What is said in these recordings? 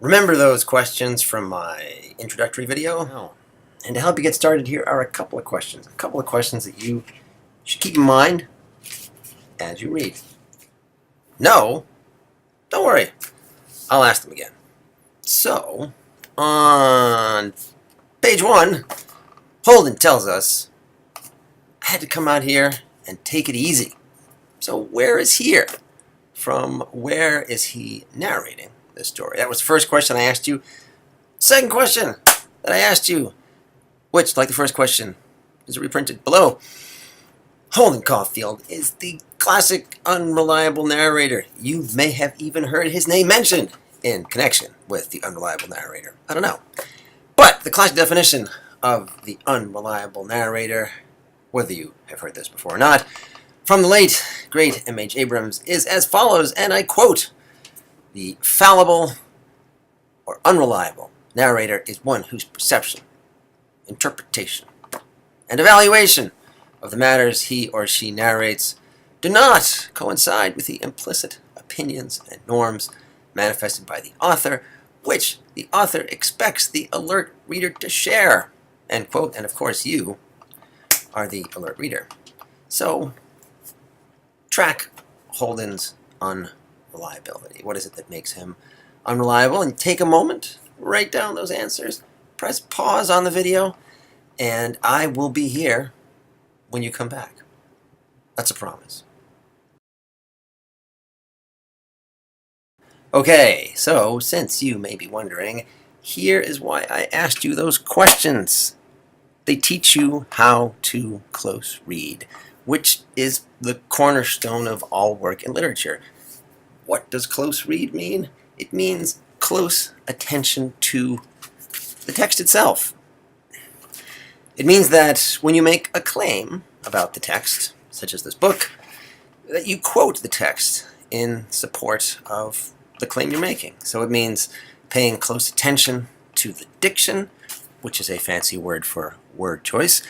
Remember those questions from my introductory video? No. And to help you get started, here are a couple of questions. A couple of questions that you should keep in mind as you read. No? Don't worry. I'll ask them again. So, on page 1, Holden tells us, I had to come out here and take it easy. So where is here? From where is he narrating this story? That was the first question I asked you. Second question that I asked you, which, like the first question, is reprinted below. Holden Caulfield is the classic unreliable narrator. You may have even heard his name mentioned in connection with the unreliable narrator. I don't know. But the classic definition of the unreliable narrator, whether you have heard this before or not, from the late, great M.H. Abrams, is as follows, and I quote, the fallible or unreliable narrator is one whose perception, interpretation, and evaluation of the matters he or she narrates do not coincide with the implicit opinions and norms manifested by the author, which the author expects the alert reader to share, end quote. And of course you are the alert reader. So track Holden's unreliability. What is it that makes him unreliable? And take a moment, write down those answers, press pause on the video, and I will be here when you come back. That's a promise. Okay, so since you may be wondering, here is why I asked you those questions. They teach you how to close read, which is the cornerstone of all work in literature. What does close read mean? It means close attention to the text itself. It means that when you make a claim about the text, such as this book, that you quote the text in support of the claim you're making. So it means paying close attention to the diction, which is a fancy word for word choice,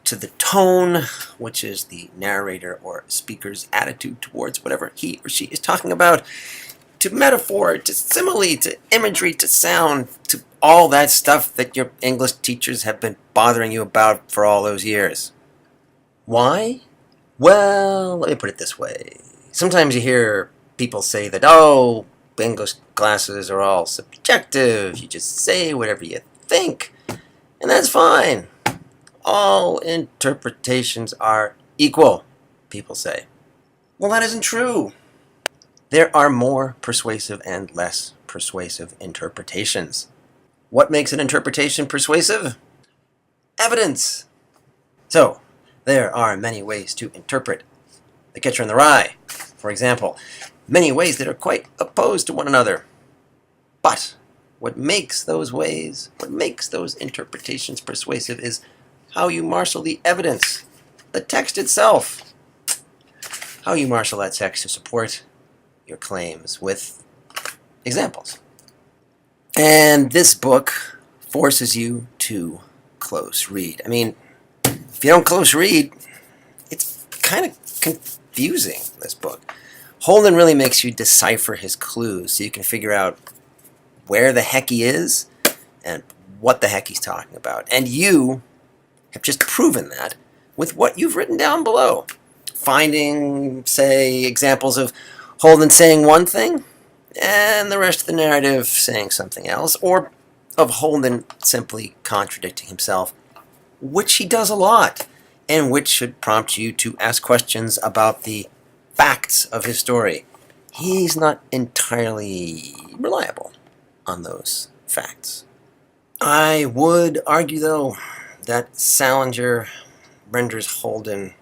to the tone, which is the narrator or speaker's attitude towards whatever he or she is talking about, to metaphor, to simile, to imagery, to sound, to all that stuff that your English teachers have been bothering you about for all those years. Why? Well, let me put it this way. Sometimes you hear people say that, oh, English classes are all subjective. You just say whatever you think, and that's fine. All interpretations are equal, people say. Well, that isn't true. There are more persuasive and less persuasive interpretations. What makes an interpretation persuasive? Evidence. So, there are many ways to interpret The Catcher in the Rye, for example. Many ways that are quite opposed to one another. But what makes those ways, what makes those interpretations persuasive is how you marshal the evidence, the text itself. How you marshal that text to support your claims with examples. And this book forces you to close read. I mean, if you don't close read, it's kind of confusing, this book. Holden really makes you decipher his clues so you can figure out where the heck he is and what the heck he's talking about. And you have just proven that with what you've written down below. Finding, say, examples of Holden saying one thing and the rest of the narrative saying something else, or of Holden simply contradicting himself, which he does a lot, and which should prompt you to ask questions about the facts of his story. He's not entirely reliable on those facts. I would argue, though, that Salinger renders Holden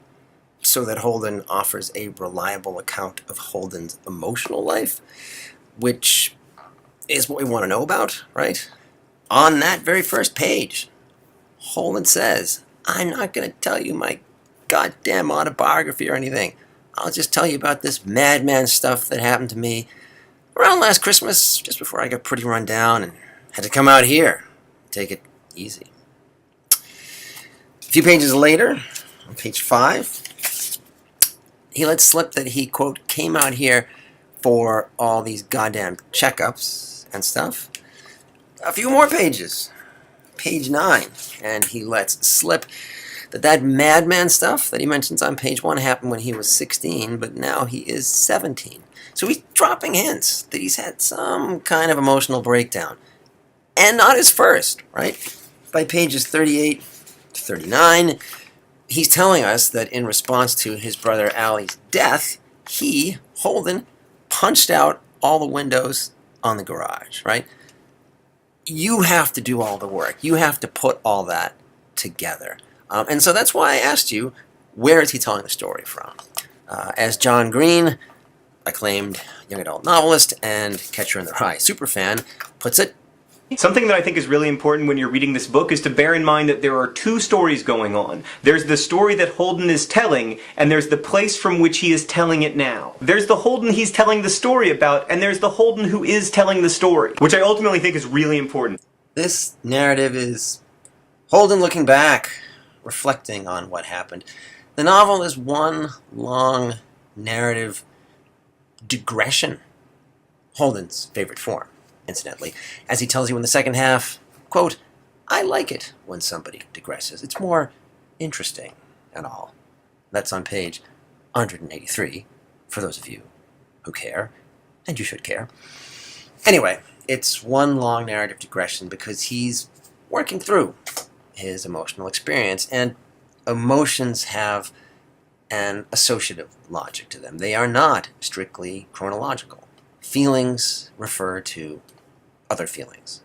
so that Holden offers a reliable account of Holden's emotional life, which is what we want to know about, right? On that very first page, Holden says, I'm not going to tell you my goddamn autobiography or anything. I'll just tell you about this madman stuff that happened to me around last Christmas, just before I got pretty run down and had to come out here and take it easy. A few pages later, on page 5, he lets slip that he, quote, came out here for all these goddamn checkups and stuff. A few more pages. Page 9. And he lets slip that madman stuff that he mentions on page 1 happened when he was 16, but now he is 17. So he's dropping hints that he's had some kind of emotional breakdown. And not his first, right? By pages 38 to 39, he's telling us that in response to his brother Allie's death, he, Holden, punched out all the windows on the garage, right? You have to do all the work. You have to put all that together. And so that's why I asked you, where is he telling the story from? As John Green, acclaimed young adult novelist and Catcher in the Rye superfan, puts it, something that I think is really important when you're reading this book is to bear in mind that there are two stories going on. There's the story that Holden is telling, and there's the place from which he is telling it now. There's the Holden he's telling the story about, and there's the Holden who is telling the story, which I ultimately think is really important. This narrative is Holden looking back, reflecting on what happened. The novel is one long narrative digression, Holden's favorite form, incidentally, as he tells you in the second half, quote, I like it when somebody digresses. It's more interesting and all. That's on page 183, for those of you who care, and you should care. Anyway, it's one long narrative digression because he's working through his emotional experience, and emotions have an associative logic to them. They are not strictly chronological. Feelings refer to other feelings.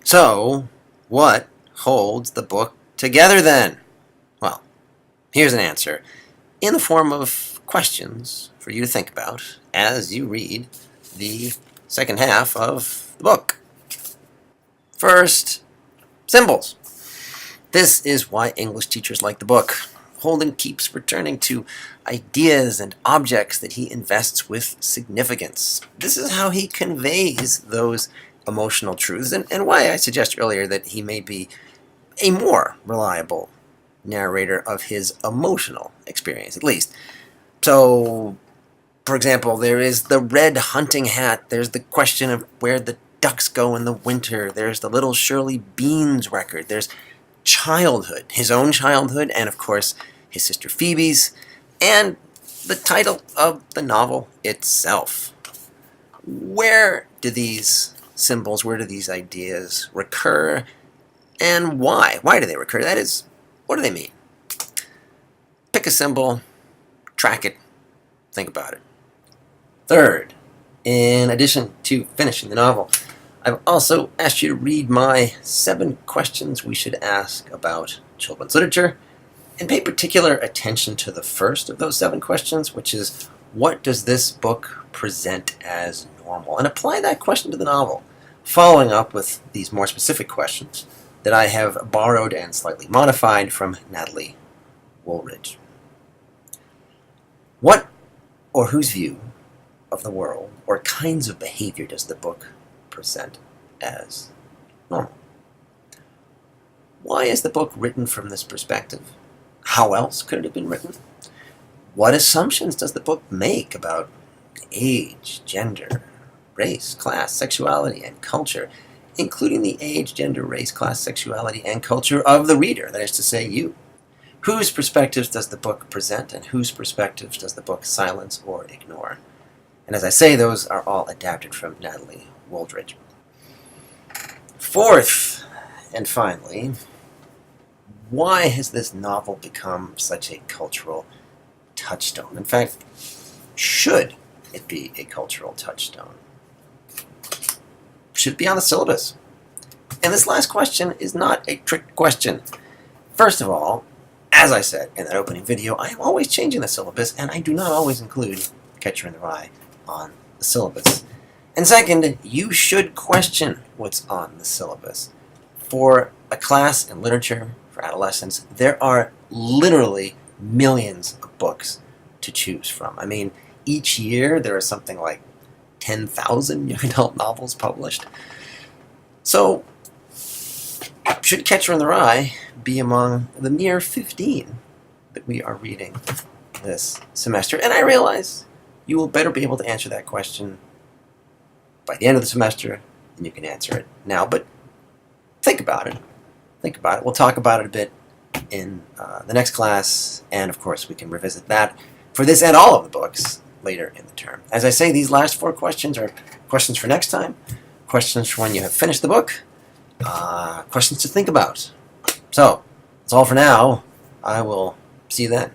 So, what holds the book together then? Well, here's an answer in the form of questions for you to think about as you read the second half of the book. First, symbols. This is why English teachers like the book. Holden keeps returning to ideas and objects that he invests with significance. This is how he conveys those emotional truths, and why I suggested earlier that he may be a more reliable narrator of his emotional experience, at least. So, for example, there is the red hunting hat, there's the question of where the ducks go in the winter, there's the little Shirley Beans record, there's childhood, his own childhood, and of course his sister Phoebe's, and the title of the novel itself. Where do these symbols, where do these ideas recur, and why? Why do they recur? That is, what do they mean? Pick a symbol, track it, think about it. Third, in addition to finishing the novel, I've also asked you to read my 7 questions we should ask about children's literature, and pay particular attention to the first of those 7 questions, which is, what does this book present as normal? And apply that question to the novel, following up with these more specific questions that I have borrowed and slightly modified from Natalie Woolridge. What or whose view of the world or kinds of behavior does the book present as normal? Why is the book written from this perspective? How else could it have been written? What assumptions does the book make about age, gender, race, class, sexuality, and culture, including the age, gender, race, class, sexuality, and culture of the reader, that is to say, you? Whose perspectives does the book present, and whose perspectives does the book silence or ignore? And as I say, those are all adapted from Natalie Woolridge. Fourth, and finally, why has this novel become such a cultural touchstone? In fact, should it be a cultural touchstone? Should it be on the syllabus? And this last question is not a trick question. First of all, as I said in that opening video, I am always changing the syllabus, and I do not always include Catcher in the Rye on the syllabus. And second, you should question what's on the syllabus. For a class in literature for adolescents, there are literally millions of books to choose from. I mean, each year there are something like 10,000 young adult novels published. So, should Catcher in the Rye be among the mere 15 that we are reading this semester? And I realize you will better be able to answer that question by the end of the semester than you can answer it now. But think about it. Think about it. We'll talk about it a bit in the next class, and of course we can revisit that for this and all of the books later in the term. As I say, these last 4 questions are questions for next time, questions for when you have finished the book, questions to think about. So, that's all for now. I will see you then.